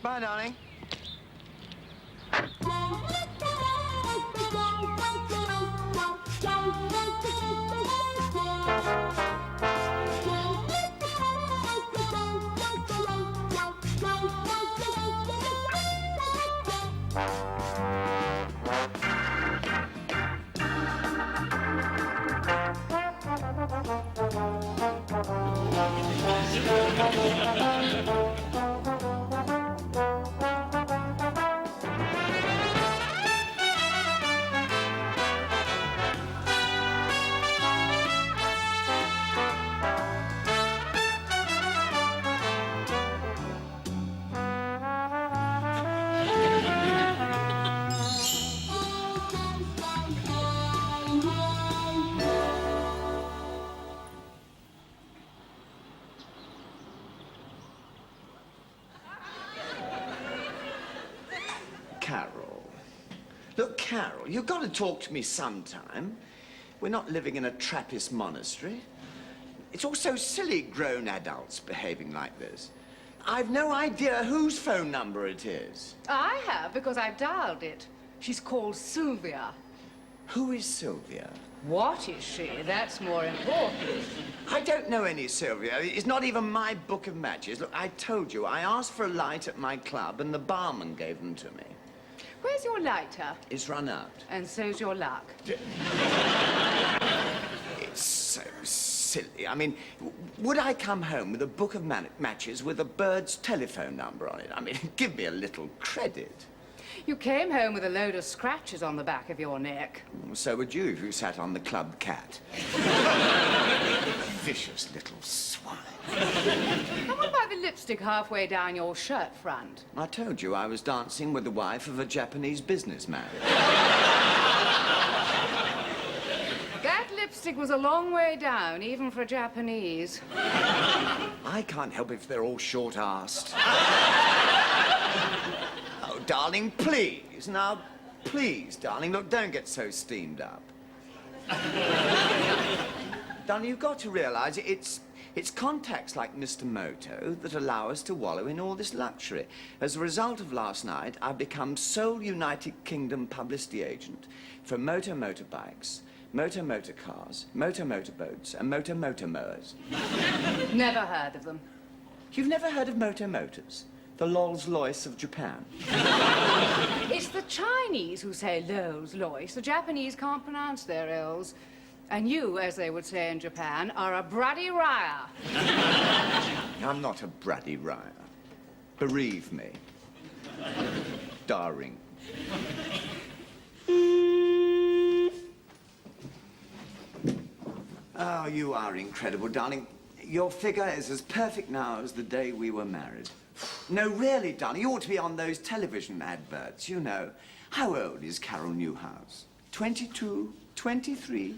Bye, darling. Carol. Look, Carol, you've got to talk to me sometime. We're not living in a Trappist monastery. It's all so silly, grown adults behaving like this. I've no idea whose phone number it is. I have, because I've dialed it. She's called Sylvia. Who is Sylvia? What is she? That's more important. I don't know any Sylvia. It's not even my book of matches. Look, I told you, I asked for a light at my club and the barman gave them to me. Where's your lighter? It's run out. And so's your luck. It's so silly. I mean, would I come home with a book of matches with a bird's telephone number on it? I mean, give me a little credit. You came home with a load of scratches on the back of your neck. So would you if you sat on the club cat. Vicious little swine. And what about the lipstick halfway down your shirt front? I told you I was dancing with the wife of a Japanese businessman. That lipstick was a long way down, even for a Japanese. I can't help if they're all short-arsed. Oh, darling, please. Now, please, darling. Look, don't get so steamed up. Darling, you've got to realize it's contacts like Mr. Moto that allow us to wallow in all this luxury. As a result of last night, I've become sole United Kingdom publicity agent for Moto motorbikes, Moto motor cars, Moto motorboats, and Moto motor mowers. Never heard of them. You've never heard of Moto Motors? The Rolls Loyce of Japan. It's the Chinese who say Rolls Loyce. The Japanese can't pronounce their L's. And you, as they would say in Japan, are a braddy ryer. I'm not a braddy ryer. Bereave me. Darling. Oh, you are incredible, darling. Your figure is as perfect now as the day we were married. No, really, darling, you ought to be on those television adverts, you know. How old is Carol Newhouse? 22? 23?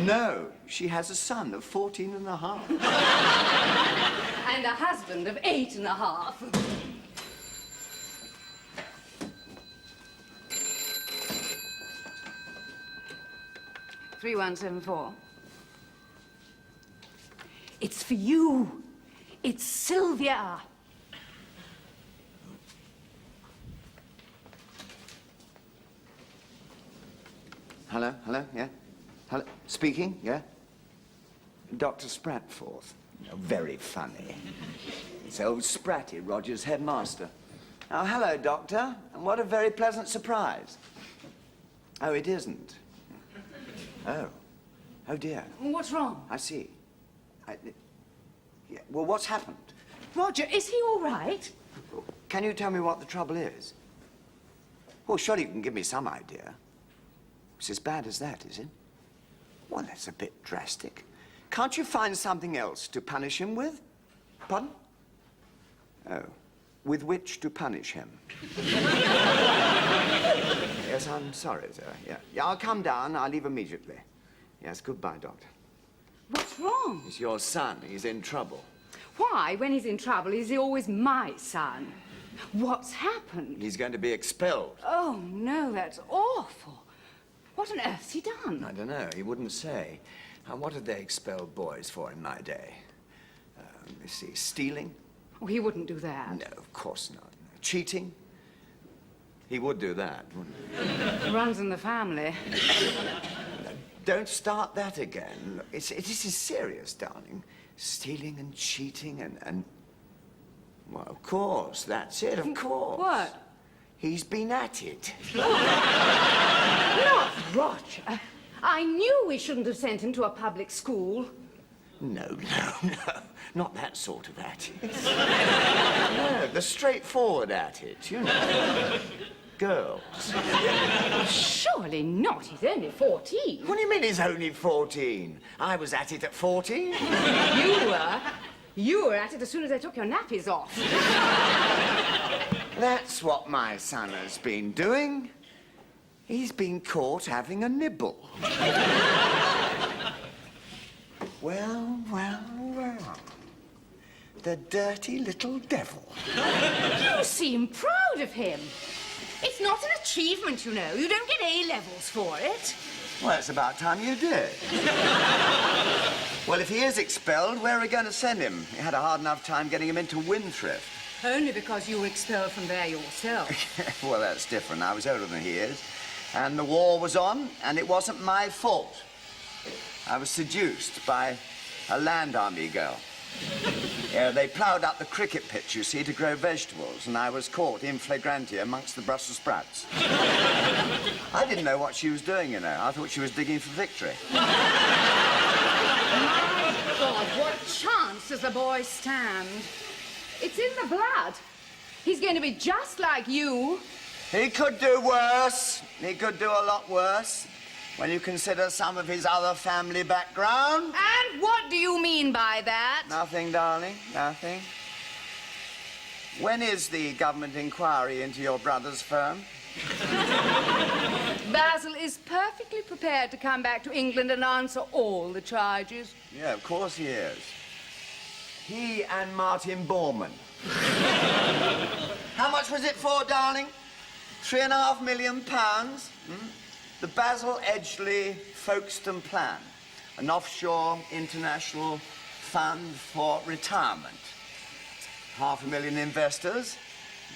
No, she has a son of 14 and a half. And a husband of 8 and a half. $3174. It's for you. It's Sylvia. Hello, yeah? Hello, speaking, yeah? Dr. Spratforth. Oh, very funny. It's old Spratty, Roger's headmaster. Oh, hello, Doctor. And what a very pleasant surprise. Oh, it isn't. Oh. Oh, dear. What's wrong? I see. Yeah. Well, what's happened? Roger, is he all right? Can you tell me what the trouble is? Well, surely you can give me some idea. It's as bad as that, is it? Well, that's a bit drastic. Can't you find something else to punish him with? Pardon? Oh, with which to punish him? Yes, I'm sorry, sir. Yeah, I'll come down. I'll leave immediately. Yes, goodbye, Doctor. What's wrong? It's your son. He's in trouble. Why, when he's in trouble, is he always my son? What's happened? He's going to be expelled. Oh, no, that's awful. What on earth's he done? I don't know. He wouldn't say. What did they expel boys for in my day? Let me see. Stealing? Oh, he wouldn't do that. No, of course not. Cheating? He would do that, wouldn't he? Runs in the family. Don't start that again. It is serious, darling. Stealing and cheating and... Well, of course, that's it, of course. What? He's been at it. Not Roger. I knew we shouldn't have sent him to a public school. No. Not that sort of at it. No, the straightforward at it, you know. Girls. Surely not. He's only 14. What do you mean he's only 14? I was at it at 14. You were. You were at it as soon as they took your nappies off. That's what my son has been doing. He's been caught having a nibble. Well. The dirty little devil. You seem proud of him. It's not an achievement, you know. You don't get A-levels for it. Well, it's about time you did. Well, if he is expelled, where are we going to send him? You had a hard enough time getting him into Winthrop. Only because you were expelled from there yourself. Well, that's different. I was older than he is. And the war was on, and it wasn't my fault. I was seduced by a land army girl. Yeah, they ploughed up the cricket pitch, you see, to grow vegetables, and I was caught in flagranti amongst the Brussels sprouts. I didn't know what she was doing, you know. I thought she was digging for victory. My God, what chance does the boy stand? It's in the blood. He's going to be just like you. He could do worse. He could do a lot worse. When you consider some of his other family background. And what do you mean by that? Nothing, darling, nothing. When is the government inquiry into your brother's firm? Basil is perfectly prepared to come back to England and answer all the charges. Yeah, of course he is. He and Martin Bormann. How much was it for, darling? £3.5 million? The Basil Edgley Folkestone Plan, an offshore international fund for retirement. 500,000 investors.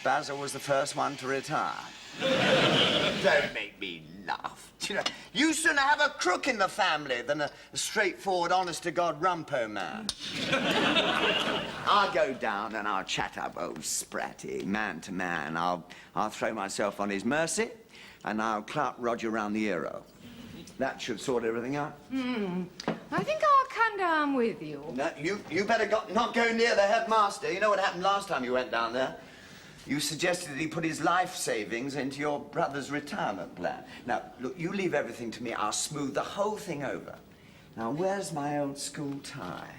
Basil was the first one to retire. Don't make me laugh. You know, you sooner have a crook in the family than a straightforward, honest-to-God rumpo man. I'll go down and I'll chat up old Spratty, man to man. I'll throw myself on his mercy, and I'll clap Roger round the euro. That should sort everything out. I think I'll come down with you. No, you better not go near the headmaster. You know what happened last time you went down there? You suggested that he put his life savings into your brother's retirement plan. Now, look, you leave everything to me. I'll smooth the whole thing over. Now, where's my old school tie?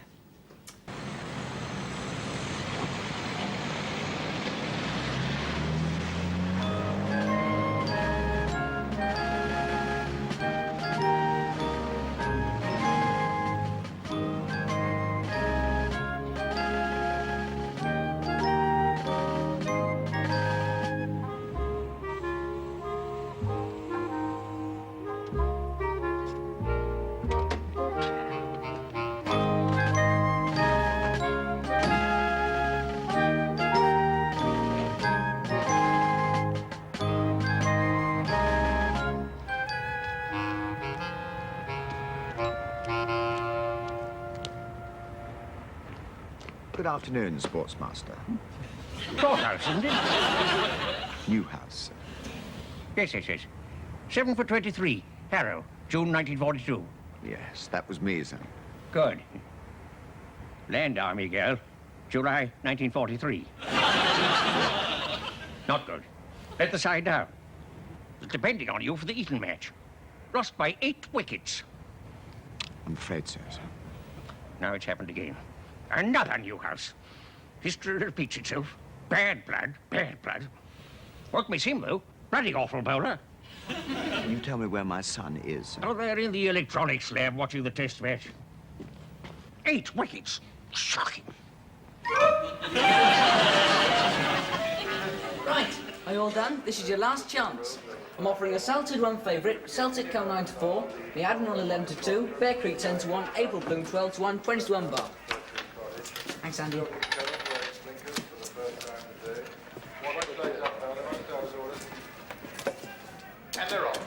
Good afternoon, Sportsmaster. Courthouse, isn't it? New house, sir. Yes. 7 for 23, Harrow, June 1942. Yes, that was me, sir. Good. Land Army girl, July 1943. Not good. Let the side down. It's depending on you for the Eton match. Lost by 8 wickets. I'm afraid so, sir. Now it's happened again. Another Newhouse. History repeats itself. Bad blood. Worked me sim, though. Bloody awful bowler. Can you tell me where my son is, sir? Oh, they're in the electronics lab watching the test match. 8 wickets. Shocking. Right, are you all done? This is your last chance. I'm offering a Salted 1 favourite, Celtic Cow 9 to 4, the Admiral 11 to 2, Bear Creek 10 to 1, April Bloom 12 to 1, 20 to 1 bar. Thanks, Andy. they're off.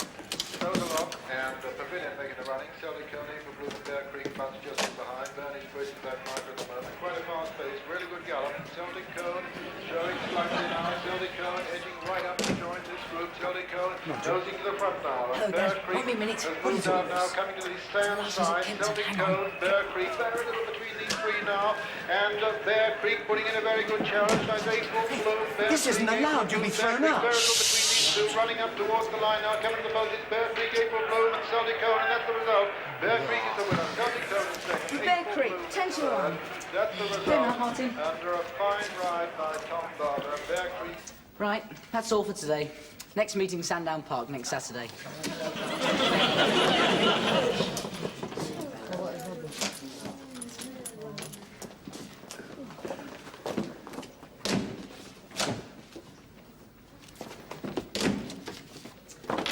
Throws along, and Pavilion making the running. Celtic Coney for Blue and Bear Creek, Bunch just in behind. Bernie's Bridge is that marker at the moment. Quite a fast pace, really good gallop. Celtic Cone showing slightly now. Celtic Cone edging right up to join this group. Celtic Cone nosing to the front now. Hello, Bear Dad. Creek Wait me a minute. has What moved is all out now, this? coming to the stand Glasses side. at Kempton, Celtic hang Cone, on. Bear Creek, very little between these three now. And Bear Creek putting in a very good challenge. Nice April Bloom. Bear This isn't Creek, allowed April to be Bloom, thrown Bear out. Creek, very little between these two, running up towards the line now. Coming to the post, it's Bear Creek, April Bloom, and Celtic Cone, and that's the result. Bear Creek is the winner. Celtic Cone is second. Bear April Creek, Bloom 10 to third. 1. That's the Good result. enough, Martin. Under a fine ride by Tom Barber. Bear Creek. Right, that's all for today. Next meeting, Sandown Park, next Saturday.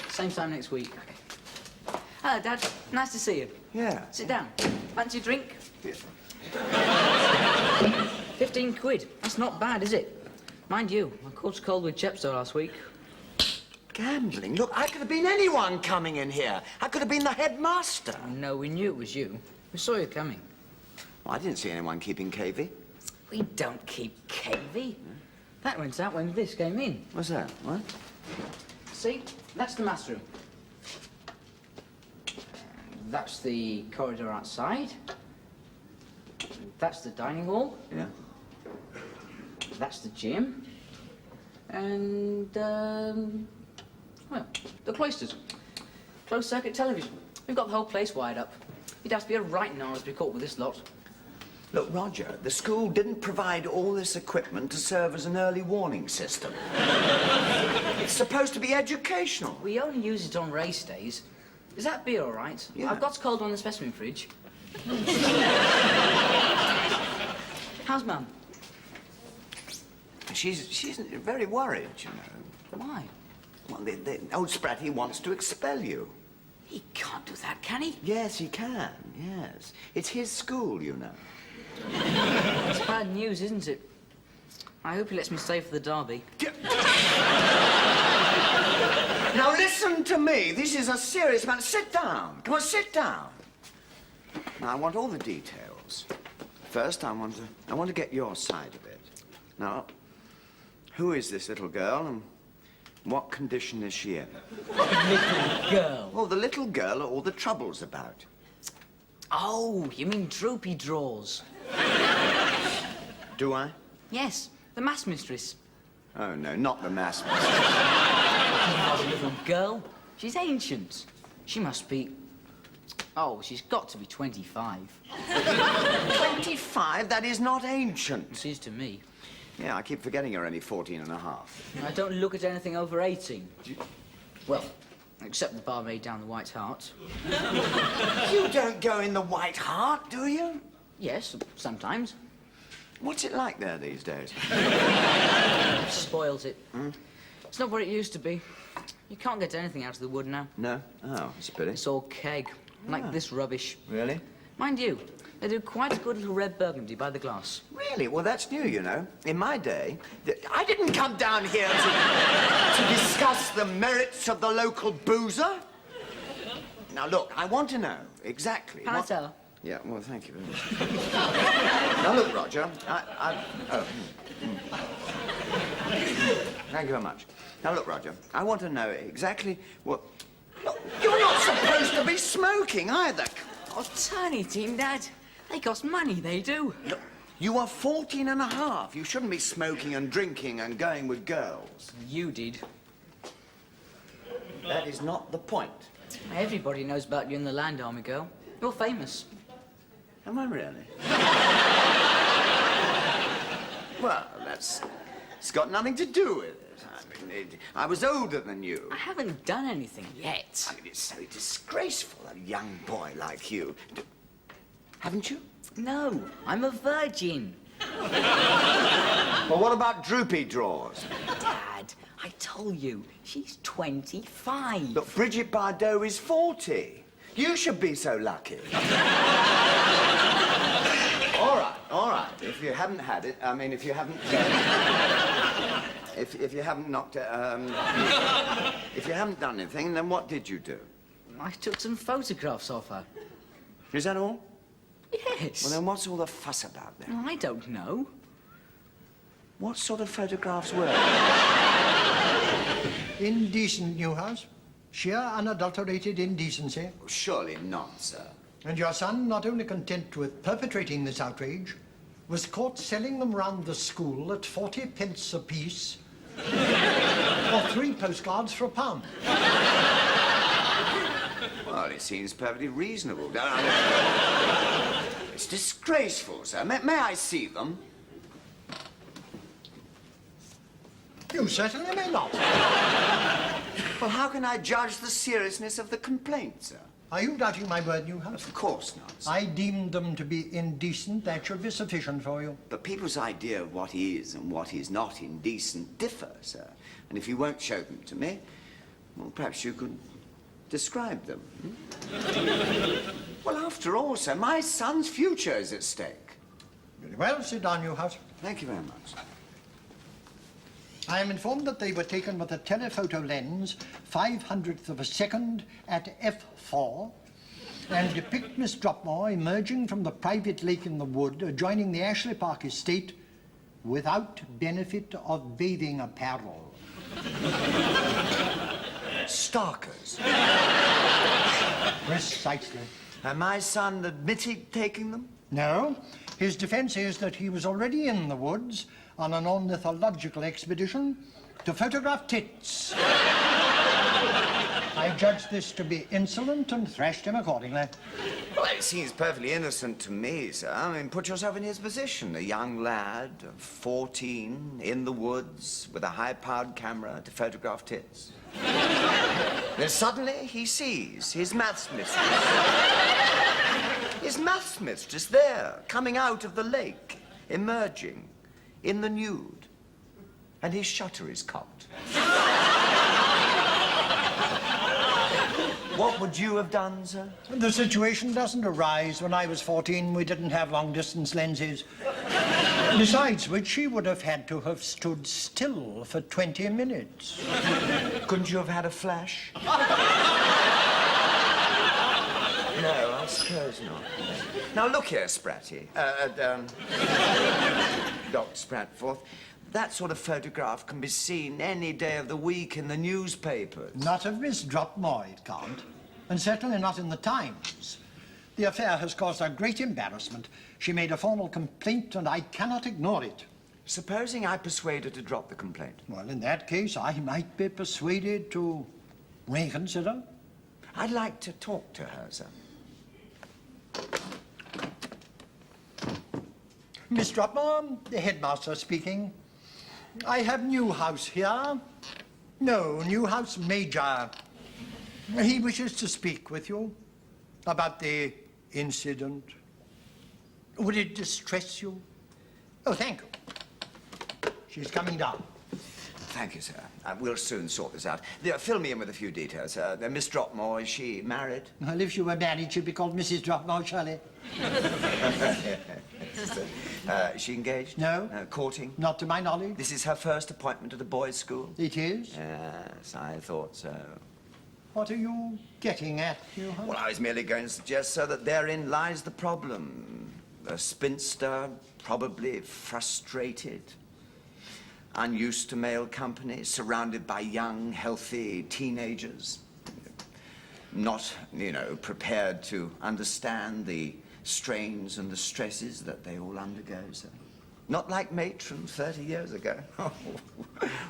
Same time next week. Hello, Dad. Nice to see you. Yeah. Sit down. Fancy a drink? Yeah. 15 quid. That's not bad, is it? Mind you, I caught cold with Chepstow last week. Gambling? Look, I could have been anyone coming in here. I could have been the headmaster. No, we knew it was you. We saw you coming. Well, I didn't see anyone keeping KV. We don't keep KV. That went out when this came in. What's that? What? See? That's the master room. That's the corridor outside. That's the dining hall. Yeah. That's the gym. And, well, the cloisters. Closed circuit television. We've got the whole place wired up. You'd have to be a right narrow to be caught with this lot. Look, Roger, the school didn't provide all this equipment to serve as an early warning system. It's supposed to be educational. We only use it on race days. Is that beer all right? Yeah. I've got cold on the specimen fridge. How's Mum? She's very worried, you know. Why? Well, the old Spratty wants to expel you. He can't do that, can he? Yes, he can, yes. It's his school, you know. It's bad news, isn't it? I hope he lets me stay for the derby. Now, listen to me. This is a serious matter. Sit down. Come on, sit down. Now, I want all the details. First, I want to get your side of it. Now, who is this little girl and what condition is she in? Little girl. Oh, the little girl all the trouble's about. Oh, you mean Droopy Draws? Do I? Yes, the maths mistress. Oh, no, not the mass. Not a little girl. She's ancient. She must be... Oh, she's got to be 25. 25? That is not ancient. She is to me. Yeah, I keep forgetting you're only 14 and a half. I don't look at anything over 18. Well, except the barmaid down the White Hart. You don't go in the White Hart, do you? Yes, sometimes. What's it like there these days? Spoils it. It's not what it used to be. You can't get anything out of the wood now. No? Oh, it's a pity. It's all keg, like this rubbish. Really? Mind you, they do quite a good little red burgundy by the glass. Really? Well, that's new, you know. In my day, I didn't come down here to discuss the merits of the local boozer. Now, look, I want to know exactly Can I tell her? Yeah, well, thank you very much. Now, look, Roger, Thank you very much. Now, look, Roger, I want to know exactly what... Look, you're not supposed to be smoking either. Oh, turn it in, Dad. They cost money, they do. Look, you are 14 and a half. You shouldn't be smoking and drinking and going with girls. You did. That is not the point. Everybody knows about you in the Land Army, girl. You're famous. Am I really? Well, it's got nothing to do with it. I mean, I was older than you. I haven't done anything yet. I mean, it's so disgraceful, a young boy like you. Haven't you? No, I'm a virgin. Well, what about Droopy Draws? Dad, I told you, she's 25. Look, Bridget Bardot is 40. You should be so lucky. All right, all right. If you haven't had it, I mean, if you haven't... if you haven't knocked it, if you haven't done anything, then what did you do? I took some photographs of her. Is that all? Yes. Well, then what's all the fuss about then? I don't know. What sort of photographs were they? Indecent, Newhouse. Sheer, unadulterated indecency. Surely not, sir. And your son, not only content with perpetrating this outrage, was caught selling them round the school at 40 pence apiece, or 3 postcards for £1. Well, it seems perfectly reasonable. It's disgraceful, sir. May I see them? You certainly may not. Well, how can I judge the seriousness of the complaint, sir? Are you doubting my word, Newhouse? Of course not, sir. I deemed them to be indecent. That should be sufficient for you. But people's idea of what is and what is not indecent differ, sir. And if you won't show them to me, well, perhaps you could describe them. Well, after all, sir, my son's future is at stake. Very well, sit down, Newhouse. Thank you very much. I am informed that they were taken with a telephoto lens, 5/100th of a second at f4, and depict Miss Dropmore emerging from the private lake in the wood adjoining the Ashley Park estate without benefit of bathing apparel. Stalkers. Precisely. And my son admitted taking them? No, his defense is that he was already in the woods on an ornithological expedition to photograph tits. I judged this to be insolent and thrashed him accordingly. Well, it seems perfectly innocent to me, sir. I mean, put yourself in his position. A young lad of 14 in the woods with a high-powered camera to photograph tits. Then suddenly he sees his maths mistress. His maths mistress there, coming out of the lake, emerging in the nude. And his shutter is cocked. What would you have done, sir? The situation doesn't arise. When I was 14, we didn't have long-distance lenses. Besides which, he would have had to have stood still for 20 minutes. Couldn't you have had a flash? No, I suppose not. Now, look here, Spratty. Dr. Spratforth. That sort of photograph can be seen any day of the week in the newspapers. Not of Miss Dropmore, it can't. And certainly not in the Times. The affair has caused her great embarrassment. She made a formal complaint, and I cannot ignore it. Supposing I persuade her to drop the complaint? Well, in that case, I might be persuaded to reconsider. I'd like to talk to her, sir. Miss Dropmore, the headmaster speaking. I have Newhouse here. No, Newhouse Major. He wishes to speak with you about the incident. Would it distress you? Oh, thank you. She's coming down. Thank you, sir. We'll soon sort this out. Fill me in with a few details. Miss Dropmore, is she married? Well, if she were married, she'd be called Mrs. Dropmore, surely. Is she engaged? No. Courting? Not to my knowledge. This is her first appointment at a boys' school? It is. Yes, I thought so. What are you getting at, Newhouse? Well, I was merely going to suggest, sir, that therein lies the problem. A spinster, probably frustrated, unused to male company, surrounded by young, healthy teenagers. Not, prepared to understand the strains and the stresses that they all undergo, sir. Not like Matron 30 years ago. Oh,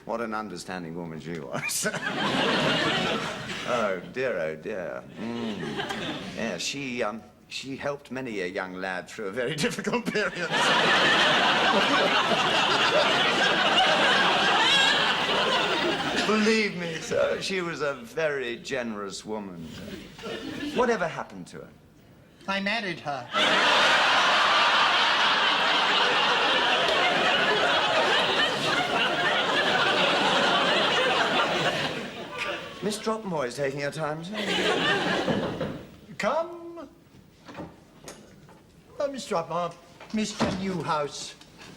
what an understanding woman she was. Oh, dear, oh, dear. Yeah, she helped many a young lad through a very difficult period. Believe me, sir, she was a very generous woman. Whatever happened to her? I married her. Miss Dropmore is taking her time, sir. Come. Oh, Miss Dropmore, Mr. Newhouse.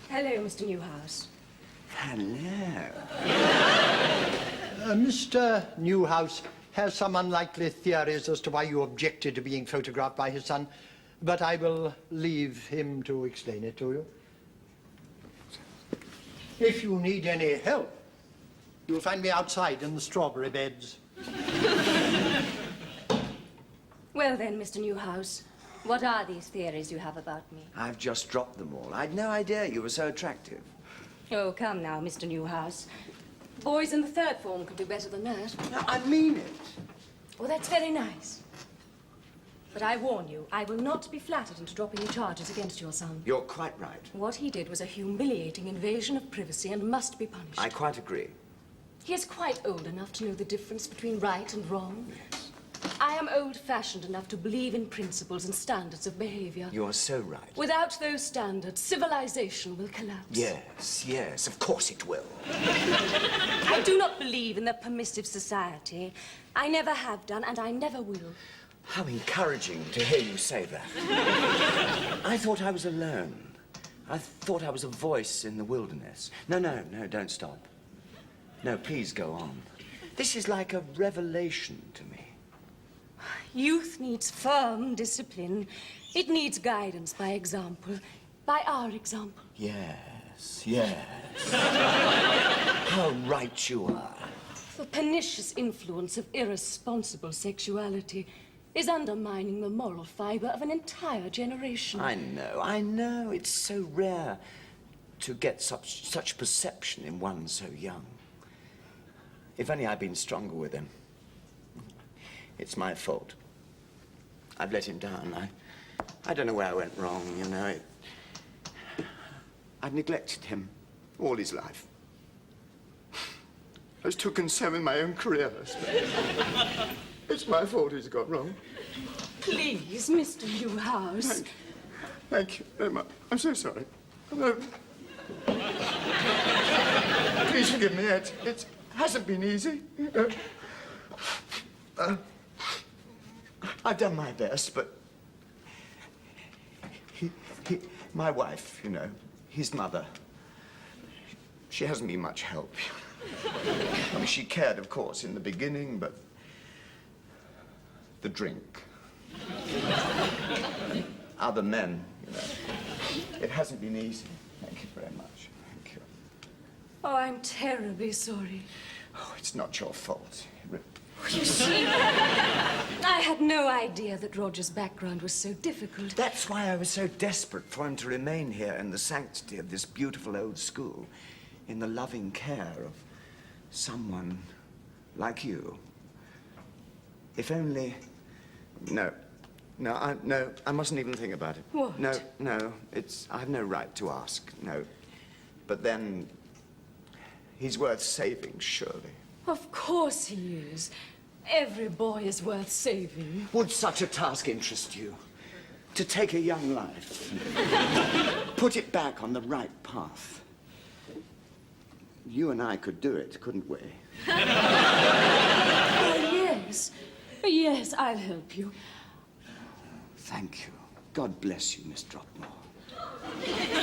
Hello, Mr. Newhouse. Hello. Mr. Newhouse has some unlikely theories as to why you objected to being photographed by his son, but I will leave him to explain it to you. If you need any help, you'll find me outside in the strawberry beds. Well then, Mr. Newhouse, what are these theories you have about me? I've just dropped them all. I'd no idea you were so attractive. Oh, come now, Mr. Newhouse. Boys in the third form could do better than that. No, I mean it. Well, that's very nice. But I warn you, I will not be flattered into dropping any charges against your son. You're quite right. What he did was a humiliating invasion of privacy and must be punished. I quite agree. He is quite old enough to know the difference between right and wrong. Yes. I am old-fashioned enough to believe in principles and standards of behavior. You're so right. Without those standards, civilization will collapse. Yes, yes, of course it will. I do not believe in the permissive society. I never have done, and I never will. How encouraging to hear you say that. I thought I was alone. I thought I was a voice in the wilderness. No, don't stop. No, please go on. This is like a revelation to me. Youth needs firm discipline. It needs guidance by example, by our example. Yes, yes. How right you are. The pernicious influence of irresponsible sexuality is undermining the moral fiber of an entire generation. I know. It's so rare to get such perception in one so young. If only I'd been stronger with him. It's my fault. I've let him down. I don't know where I went wrong, you know. I've neglected him all his life. I was too concerned with my own career, I suppose. It's my fault he's got wrong. Please, Mr. Newhouse. Thank you very much. I'm so sorry. Please forgive me. It hasn't been easy. I've done my best, but my wife, you know, his mother, she hasn't been much help. I mean, she cared, of course, in the beginning, but the drink. Other men, you know. It hasn't been easy. Thank you very much. Thank you. Oh, I'm terribly sorry. Oh, it's not your fault. You see, I had no idea that Roger's background was so difficult. That's why I was so desperate for him to remain here in the sanctity of this beautiful old school, in the loving care of someone like you. If only... No, I mustn't even think about it. What? No, I have no right to ask, no. But then, he's worth saving, surely. Of course he is. Every boy is worth saving. Would such a task interest you? To take a young life and put it back on the right path? You and I could do it, couldn't we? Oh, yes. Yes, I'll help you. Thank you. God bless you, Miss Dropmore.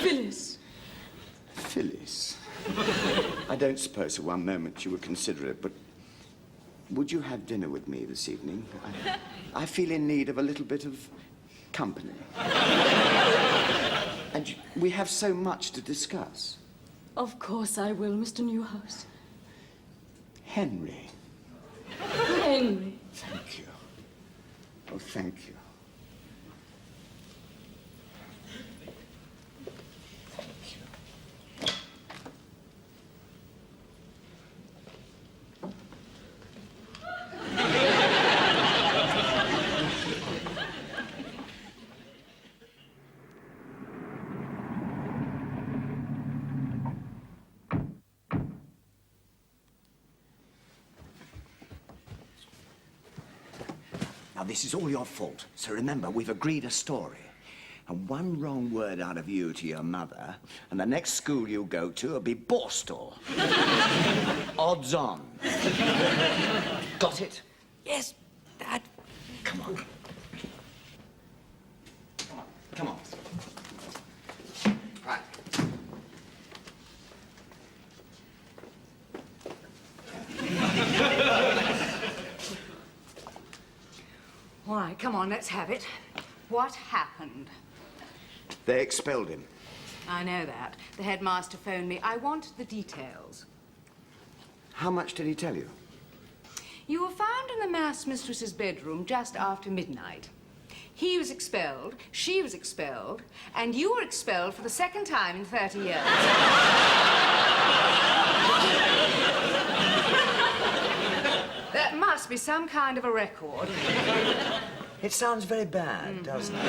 Phyllis. Phyllis. I don't suppose for one moment you would consider it, but would you have dinner with me this evening? I feel in need of a little bit of company. And we have so much to discuss. Of course I will, Mr. Newhouse. Henry. Henry. Thank you. Oh, thank you. Now, this is all your fault. So remember, we've agreed a story. And one wrong word out of you to your mother, and the next school you go to will be Borstal. Odds on. Got it? Yes, Dad. Come on. Come on. Come on, let's have it. What happened? They expelled him. I know that. The headmaster phoned me. I want the details. How much did he tell you? You were found in the maths mistress's bedroom just after midnight. He was expelled, she was expelled, and you were expelled for the second time in 30 years. That must be some kind of a record. It sounds very bad, doesn't it?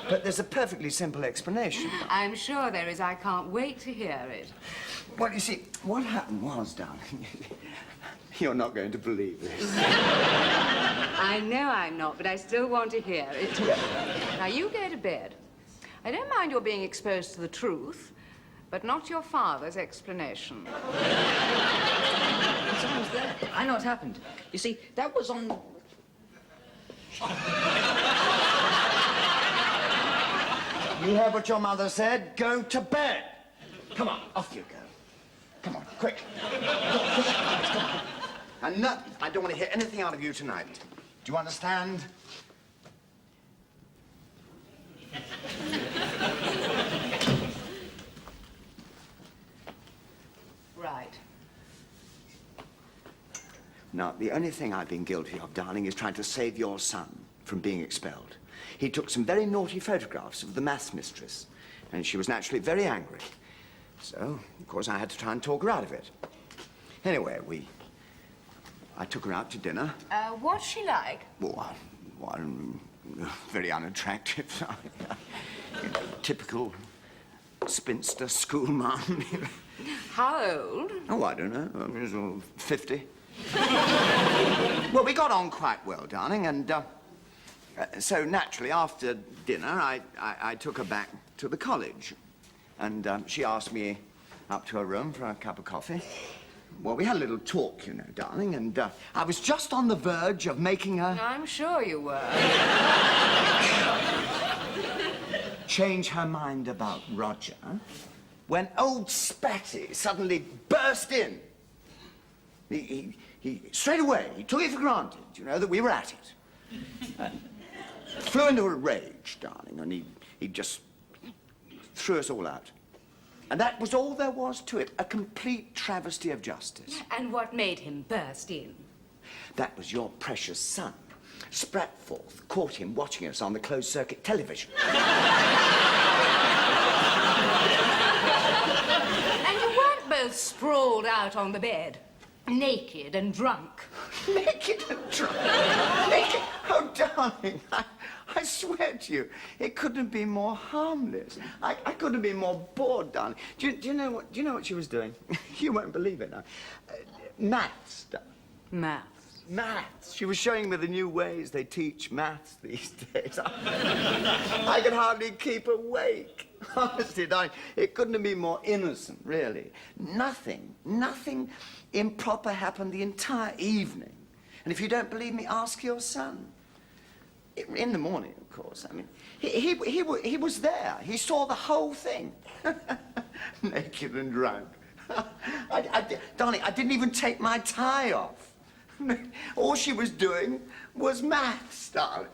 But there's a perfectly simple explanation. I'm sure there is. I can't wait to hear it. Well, you see, what happened was, darling, you're not going to believe this. I know I'm not, but I still want to hear it. Now, you go to bed. I don't mind your being exposed to the truth, but not your father's explanation. Someone's there. I know what happened. You see, that was on... You heard what your mother said? Go to bed. Come on, off you go. Come on, quick. Come on. And no, I don't want to hear anything out of you tonight. Do you understand? Right. Now, the only thing I've been guilty of, darling, is trying to save your son from being expelled. He took some very naughty photographs of the maths mistress, and she was naturally very angry. So, of course, I had to try and talk her out of it. Anyway, I took her out to dinner. What's she like? Well, very unattractive. You know, typical spinster schoolmarm. How old? Oh, I don't know. I mean, 50. Well, we got on quite well, darling, and so naturally, after dinner, I took her back to the college, and she asked me up to her room for a cup of coffee. Well, we had a little talk, you know, darling, and I was just on the verge of making her... I'm sure you were. change her mind about Roger, when old Spatty suddenly burst in. He straight away, he took it for granted, you know, that we were at it. And flew into a rage, darling, and he just threw us all out. And that was all there was to it, a complete travesty of justice. And what made him burst in? That was your precious son. Spratforth caught him watching us on the closed-circuit television. And you weren't both sprawled out on the bed, naked and drunk. Naked and drunk? Naked? Oh, darling, I swear to you, it couldn't have been more harmless. I couldn't have been more bored, darling. Do you know what she was doing? You won't believe it now. Maths, darling. Maths. Maths. She was showing me the new ways they teach maths these days. I could hardly keep awake. Honestly, darling, it couldn't have been more innocent, really. Nothing improper happened the entire evening. And if you don't believe me, ask your son. In the morning, of course. I mean, he was there. He saw the whole thing. Naked and drunk. Darling, I didn't even take my tie off. All she was doing was maths, darling.